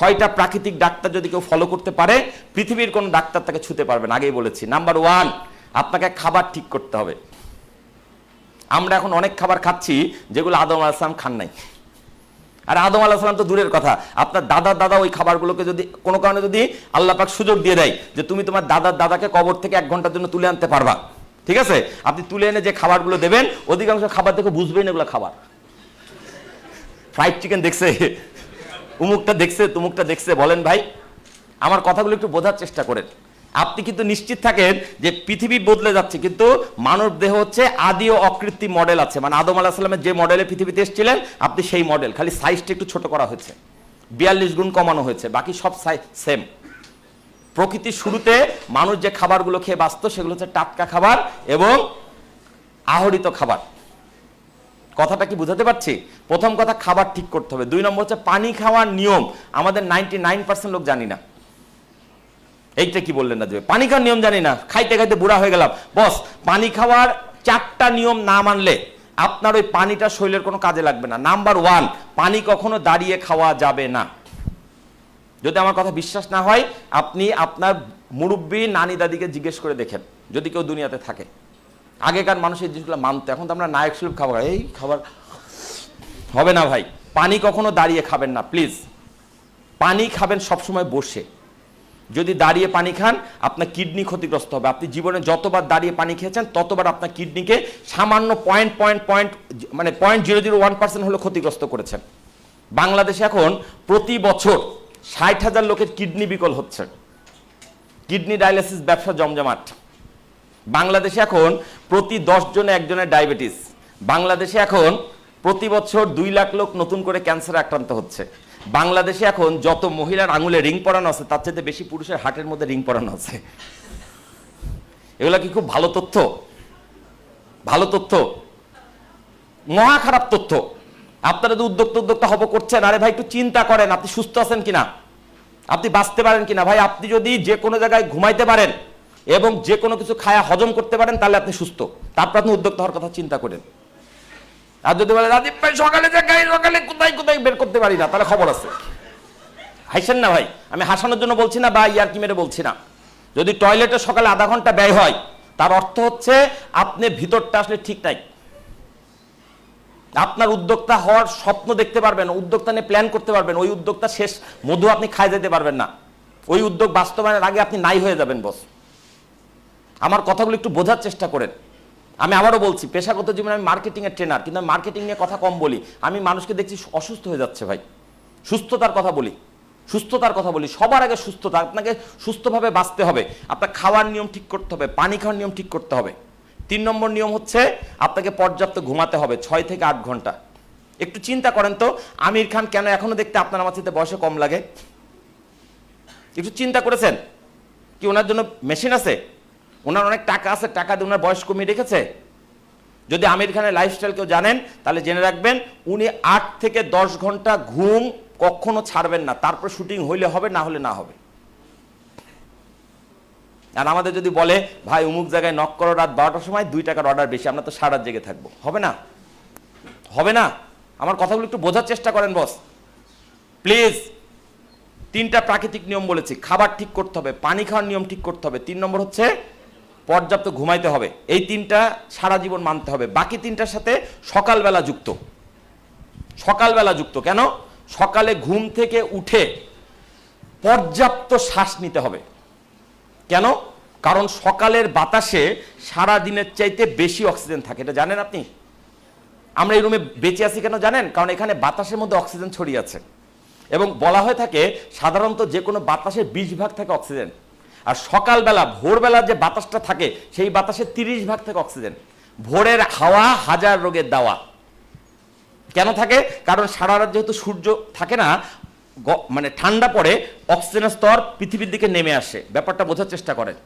6টা প্রাকৃতিক ডাক্তার যদি কেউ ফলো করতে পারে, পৃথিবীর কোনো ডাক্তার তাকে ছুতে পারবে না। আগেই বলেছি, নাম্বার 1 আপনাকে খাবার ঠিক করতে হবে। আমরা এখন অনেক খাবার খাচ্ছি যেগুলো আদম আলাইহিস সালাম খান নাই। আর আদম আলাইহিস সালাম তো দূরের কথা, আপনার দাদা ওই খাবারগুলোকে যদি কোনো কারণে যদি আল্লাহ পাক সুযোগ দিয়ে দেয় যে তুমি তোমার দাদাকে কবর থেকে 1 ঘন্টার জন্য তুলে আনতে পারবা, ঠিক আছে, আপনি তুলে এনে যে খাবারগুলো দেবেন, অধিকাংশ খাবার দেখে বুঝবেই না এগুলো খাবার। ফ্রাইড চিকেন দেখছে, উমুকটা দেখছে, তুমুকটা দেখছে। বলেন ভাই, আমার কথাগুলো একটু বোঝার চেষ্টা করেন। আপনি কিন্তু নিশ্চিত থাকেন যে পৃথিবী বদলে যাচ্ছে, কিন্তু মানব দেহ হচ্ছে আদি ও অকৃত্রিম মডেল আছে। মানে আদম আলাইহিস সালামের যে মডেলে পৃথিবীতে এসেছিলেন আপনি সেই মডেল, খালি সাইজটা একটু ছোট করা হয়েছে, 42 গুণ কমানো হয়েছে, বাকি সব সাইজ সেম। প্রকৃতির শুরুতে মানুষ যে খাবারগুলো খেয়ে বাঁচত সেগুলো হচ্ছে টাটকা খাবার এবং আহরিত খাবার। কথাটা কি বুঝাতে পারছি? প্রথম কথা, খাবার ঠিক করতে হবে। 2 নম্বর হচ্ছে পানি খাওয়ার নিয়ম। আমাদের 99% লোক জানি না। এইটা কি বললেন না যে পানি খাওয়ার নিয়ম জানি না, খাইতে খাইতে বুড়া হয়ে গেলাম। বস, পানি খাওয়ার 4টা নিয়ম না মানলে আপনার ওই পানিটা শরীরের কোনো কাজে লাগবে না। নাম্বার 1, পানি কখনো দাঁড়িয়ে খাওয়া যাবে না। যদি আমার কথা বিশ্বাস না হয়, আপনি আপনার মুরব্বী নানি দাদিকে জিজ্ঞেস করে দেখেন, যদি কেউ দুনিয়াতে থাকে। আগেকার মানুষ এই জিনিসগুলো মানতো, এখন তো আমরা নায়ক সুলভ খাবার, এই খাবার হবে না ভাই। পানি কখনো দাঁড়িয়ে খাবেন না প্লিজ। পানি খাবেন সবসময় বসে। যদি দাঁড়িয়ে পানি খান আপনার কিডনি ক্ষতিগ্রস্ত হবে। আপনি জীবনে যতবার দাঁড়িয়ে পানি খেয়েছেন ততবার আপনার কিডনিকে সামান্য 0.01% হলে ক্ষতিগ্রস্ত করেছেন। বাংলাদেশে এখন প্রতি বছর 60,000 লোকের কিডনি বিকল হচ্ছে। কিডনি ডায়ালিসিস ব্যবসা জমজমাট। বাংলাদেশে এখন প্রতি 10 জনে একজনের ডায়াবেটিস। বাংলাদেশে এখন প্রতি বছর 2 লাখ লোক নতুন করে ক্যান্সারে আক্রান্ত হচ্ছে। বাংলাদেশে এখন যত মহিলার আঙুলে রিং পরানো আছে তার চেয়ে বেশি পুরুষের হার্টের মধ্যে রিং পরানো আছে। এগুলা কি খুব ভালো তথ্য? ভালো তথ্য? মহা খারাপ তথ্য। আপনারা যদি উদ্যোক্তা হব করছেন, আরে ভাই একটু চিন্তা করেন আপনি সুস্থ আছেন কিনা, আপনি বাঁচতে পারেন কিনা। ভাই আপনি যদি যে কোনো জায়গায় ঘুমাইতে পারেন এবং যে কোনো কিছু খায়া হজম করতে পারেন তাহলে আপনি সুস্থ, তারপর আপনি উদ্যোক্তা হওয়ার কথা চিন্তা করেন। আর যদি বলে রাজীব ভাই সকালে কোথায় বের করতে পারি না, তাহলে খবর আছে। হাসেন না ভাই, আমি হাসানোর জন্য বলছি না বা ইয়ার্কি মেরে বলছি না। যদি টয়লেটে সকালে আধা ঘন্টা ব্যয় হয় তার অর্থ হচ্ছে আপনি ভিতরটা আসলে ঠিক নাই। আপনার উদ্যোক্তা হওয়ার স্বপ্ন দেখতে পারবেন, উদ্যোক্তা নিয়ে প্ল্যান করতে পারবেন, ওই উদ্যোক্তা শেষ মধু আপনি খায় যেতে পারবেন না। ওই উদ্যোগ বাস্তবায়নের আগে আপনি নাই হয়ে যাবেন বস। আমার কথাগুলো একটু বোঝার চেষ্টা করেন। আমি আবারও বলছি, পেশাগত জীবনে আমি মার্কেটিংয়ের ট্রেনার, কিন্তু আমি মার্কেটিং নিয়ে কথা কম বলি। আমি মানুষকে দেখছি অসুস্থ হয়ে যাচ্ছে ভাই। সুস্থতার কথা বলি, সুস্থতার কথা বলি। সবার আগে সুস্থতা। আপনাকে সুস্থভাবে বাঁচতে হবে, আপনার খাওয়ার নিয়ম ঠিক করতে হবে, পানি খাওয়ার নিয়ম ঠিক করতে হবে। 3 নম্বর নিয়ম হচ্ছে আপনাকে পর্যাপ্ত ঘুমাতে হবে, 6 থেকে 8 ঘন্টা। একটু চিন্তা করেন তো, আমির খান কেন এখনো দেখতে আপনার আমার চেয়ে বয়সে কম লাগে? একটু চিন্তা করেছেন? কি ওনার জন্য মেশিন আছে? ওনার অনেক টাকা আছে, টাকা দিয়ে ওনার বয়স কমিয়ে রেখেছে? যদি আমির খানের লাইফস্টাইল কেউ জানেন তাহলে জেনে রাখবেন, উনি 8 থেকে 10 ঘন্টা ঘুম কখনো ছাড়বেন না। তারপর শুটিং হইলে হবে, না হলে না হবে। আর আমাদের যদি বলে ভাই অমুক জায়গায় নক করো রাত 12টার সময়, 2 টাকার অর্ডার বেশি, আমরা তো সারা রাত জেগে থাকবো, হবে না? হবে না? আমার কথাগুলো একটু বোঝার চেষ্টা করেন বস প্লিজ। 3টা প্রাকৃতিক নিয়ম বলেছি। খাবার ঠিক করতে হবে, পানি খাওয়ার নিয়ম ঠিক করতে হবে, 3 নম্বর হচ্ছে পর্যাপ্ত ঘুমাইতে হবে। এই 3টা সারা জীবন মানতে হবে। বাকি 3টার সাথে সকালবেলা যুক্ত। সকালবেলা যুক্ত কেন? সকালে ঘুম থেকে উঠে পর্যাপ্ত শ্বাস নিতে হবে। কেন? কারণ সকালের বাতাসে সারা দিনের চাইতে বেশি অক্সিজেন থাকে, এটা জানেন আপনি? আমরা এই রুমে বেঁচে আছি কেন জানেন? কারণ এখানে বাতাসের মধ্যে অক্সিজেন ছড়িয়ে আছে। এবং বলা হয়ে থাকে সাধারণত যে কোনো বাতাসের 20 ভাগ থাকে অক্সিজেন, আর সকালবেলা ভোরবেলা যে বাতাসটা থাকে সেই বাতাসে 30 ভাগ থাকে অক্সিজেন। ভোরের হাওয়া হাজার রোগের দাওয়া। কেন থাকে? কারণ সারা রাত যেহেতু সূর্য থাকে না, মানে ঠান্ডা পড়ে, অক্সিজেনের স্তর পৃথিবীর দিকে নেমে আসে। ব্যাপারটা বোঝার চেষ্টা করেন।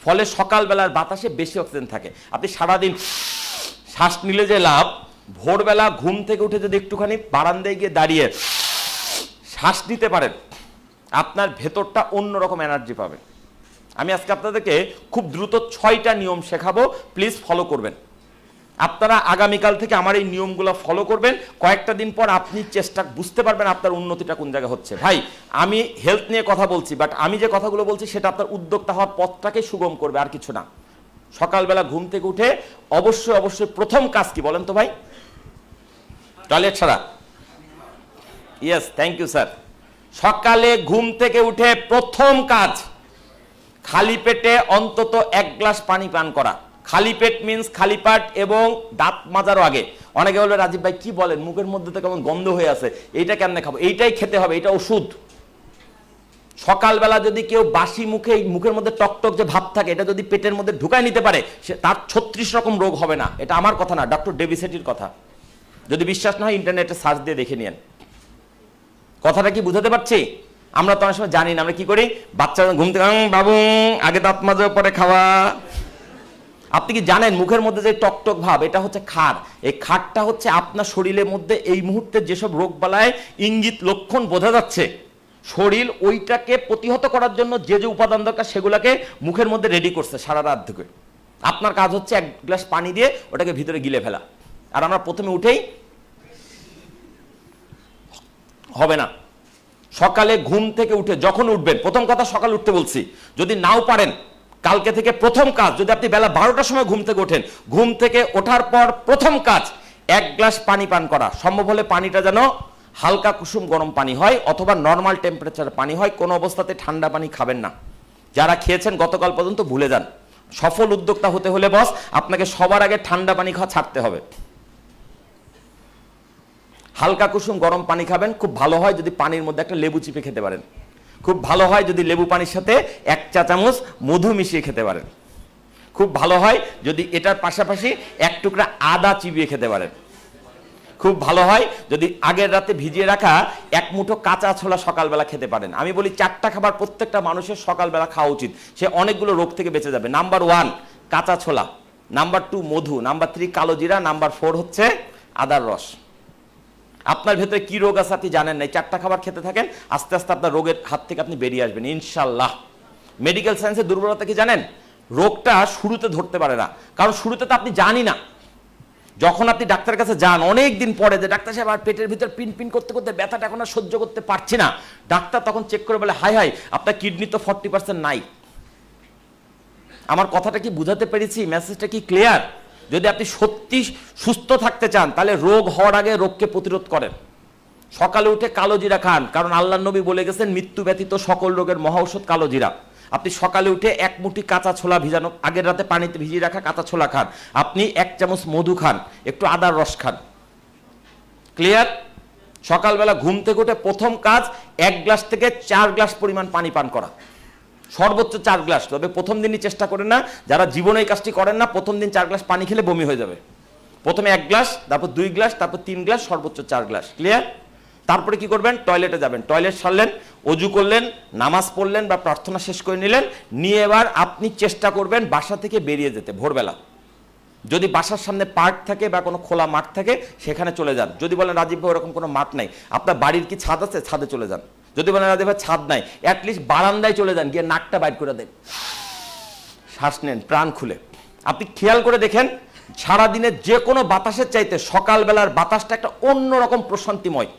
ফলে সকালবেলার বাতাসে বেশি অক্সিজেন থাকে। আপনি সারাদিন শ্বাস নিলে যে লাভ, ভোরবেলা ঘুম থেকে উঠে যদি একটুখানি বারান্দায় গিয়ে দাঁড়িয়ে শ্বাস নিতে পারেন, আপনার ভেতরটা অন্যরকম এনার্জি পাবে। আমি আজকে আপনাদেরকে খুব দ্রুত 6টা নিয়ম শেখাবো, প্লিজ ফলো করবেন। আপনারা আগামীকাল থেকে আমার এই নিয়মগুলো ফলো করবেন, কয়েকটা দিন পর আপনি চেষ্টা বুঝতে পারবেন আপনার উন্নতিটা কোন জায়গায় হচ্ছে। ভাই আমি হেলথ নিয়ে কথা বলছি, বাট আমি যে কথাগুলো বলছি সেটা আপনার উদ্যোক্তা হওয়ার পথটাকে সুগম করবে, আর কিছু না। সকালবেলা ঘুম থেকে উঠে অবশ্যই অবশ্যই প্রথম কাজ কি বলেন তো ভাই? টয়লেট ছাড়া? Yes, thank you sir. সকালে ঘুম থেকে উঠে প্রথম কাজ খালি পেটে অন্তত 1 গ্লাস পানি পান করা। খালি পেট মিন্স খালি পাট এবং দাঁত মাজারও আগে। অনেকে বলবে রাজীব ভাই কি বলেন, মুখের মধ্যে তো কেমন গন্ধ হয়ে আছে, এইটা কেমনে খাবো? এইটাই খেতে হবে, এটা ওষুধ। সকালবেলা যদি কেউ বাসি মুখে মুখের মধ্যে টকটক যে ভাব থাকে এটা যদি পেটের মধ্যে ঢুকায় নিতে পারে, সে তার 36 রকম রোগ হবে না। এটা আমার কথা না, ডক্টর ডেভিসেটির কথা। যদি বিশ্বাস না হয় ইন্টারনেটে সার্চ দিয়ে দেখে নিন। কথাটা কি বুঝাতে পারছি? আমরা তো অনেক সময় জানি না, আমরা কি করি, বাচ্চা ঘুম থেকে বাবু আগে দাঁত মাজা পরে খাওয়া। আপনি কি জানেন মুখের মধ্যে যে টকটক ভাব এটা হচ্ছে খার। এই খারটা হচ্ছে আপনার শরীরের মধ্যে এই মুহূর্তে যেসব রোগ বালায় ইঙ্গিত লক্ষণ বোঝা যাচ্ছে, শরীর ওইটাকে প্রতিহত করার জন্য যে যে উপাদান দরকার সেগুলোকে মুখের মধ্যে রেডি করছে সারা রাত থেকে। আপনার কাজ হচ্ছে 1 গ্লাস পানি দিয়ে ওটাকে ভিতরে গিলে ফেলা। আর আমরা প্রথমে উঠেই হবে না। সকালে ঘুম থেকে উঠে যখন উঠবেন, প্রথম কথা সকালে উঠতে বলছি, যদি নাও পারেন কালকে থেকে প্রথম কাজ, যদি আপনি বেলা 12টার সময় ঘুম থেকে ওঠেন, ঘুম থেকে ওঠার পর প্রথম কাজ 1 গ্লাস পানি পান করা। সম্ভব হলে পানিটা যেন হালকা কুসুম গরম পানি হয় অথবা নর্মাল টেম্পারেচার পানি হয়, কোনো অবস্থাতে ঠান্ডা পানি খাবেন না। যারা খেয়েছেন গতকাল পর্যন্ত ভুলে যান। সফল উদ্যোক্তা হতে হলে বস আপনাকে সবার আগে ঠান্ডা পানি খাওয়া ছাড়তে হবে। হালকা কুসুম গরম পানি খাবেন। খুব ভালো হয় যদি পানির মধ্যে একটা লেবু চিপে খেতে পারেন। খুব ভালো হয় যদি লেবু পানির সাথে 1 চা চামচ মধু মিশিয়ে খেতে পারেন। খুব ভালো হয় যদি এটার পাশাপাশি 1 টুকরা আদা চিবিয়ে খেতে পারেন। খুব ভালো হয় যদি আগের রাতে ভিজিয়ে রাখা 1 মুঠো কাঁচা ছোলা সকালবেলা খেতে পারেন। আমি বলি 4টা খাবার প্রত্যেকটা মানুষের সকালবেলা খাওয়া উচিত, সে অনেকগুলো রোগ থেকে বেঁচে যাবে। নাম্বার 1 কাঁচা ছোলা, নাম্বার 2 মধু, নাম্বার 3 কালো জিরা, নাম্বার 4 হচ্ছে আদার রস। আপনার ভেতরে কি রোগ আছে আপনি জানেন না, 4টা খাবার খেতে থাকেন, আস্তে আস্তে আপনার রোগের হাত থেকে আপনি বেরিয়ে আসবেন ইনশাল্লাহ। মেডিকেল সায়েন্সের দুর্বলতা কি জানেন? রোগটা শুরুতে ধরতে পারে না, কারণ শুরুতে তো আপনি জানি না। যখন আপনি ডাক্তারের কাছে যান অনেক দিন পরে, যে ডাক্তার সাহেব আর পেটের ভিতর পিন পিন করতে করতে ব্যথাটা এখন আর সহ্য করতে পারছি না, ডাক্তার তখন চেক করে বলে হাই হাই আপনার কিডনি তো 40% নাই। আমার কথাটা কি বুঝাতে পেরেছি? মেসেজটা কি ক্লিয়ার? যদি আপনি সত্যি সুস্থ থাকতে চান তাহলে রোগ হওয়ার আগে রোগকে প্রতিরোধ করেন। সকালে উঠে কালো জিরা খান, কারণ আল্লাহর নবী বলে গেছেন মৃত্যু ব্যতীত সকল রোগের মহা ঔষধ কালো জিরা। আপনি সকালে উঠে 1 মুঠি কাঁচা ছোলা ভিজানো, আগের রাতে পানিতে ভিজিয়ে রাখা কাঁচা ছোলা খান। আপনি 1 চামচ মধু খান, একটু আদার রস খান। ক্লিয়ার? সকালবেলা ঘুম থেকে উঠে প্রথম কাজ 1 গ্লাস থেকে 4 গ্লাস পরিমাণ পানি পান করা, সর্বোচ্চ 4 গ্লাস। তবে প্রথম দিনই চেষ্টা করেন না, যারা জীবনে এই কাজটি করেন না, প্রথম দিন 4 গ্লাস পানি খেলে বমি হয়ে যাবে। প্রথমে 1 গ্লাস, তারপর 2 গ্লাস, তারপর 3 গ্লাস, সর্বোচ্চ 4 গ্লাস। ক্লিয়ার? তারপরে কি করবেন? টয়লেটে যাবেন, টয়লেট সারলেন, অজু করলেন, নামাজ পড়লেন বা প্রার্থনা শেষ করে নিলেন, নিয়ে এবার আপনি চেষ্টা করবেন বাসা থেকে বেরিয়ে যেতে ভোরবেলা। যদি বাসার সামনে পার্ক থাকে বা কোনো খোলা মাঠ থাকে সেখানে চলে যান। যদি বলেন রাজীব ভাই ওরকম কোনো মাঠ নাই, আপনার বাড়ির কি ছাদ আছে? ছাদে চলে যান। যদি বলেন রাজীব ভাই ছাদ নাই, অ্যাটলিস্ট বারান্দায় চলে যান, গিয়ে নাকটা বাইর করে দেন, শ্বাস নেন প্রাণ খুলে। আপনি খেয়াল করে দেখেন সারাদিনের যে কোনো বাতাসের চাইতে সকালবেলার বাতাসটা একটা অন্যরকম প্রশান্তিময়।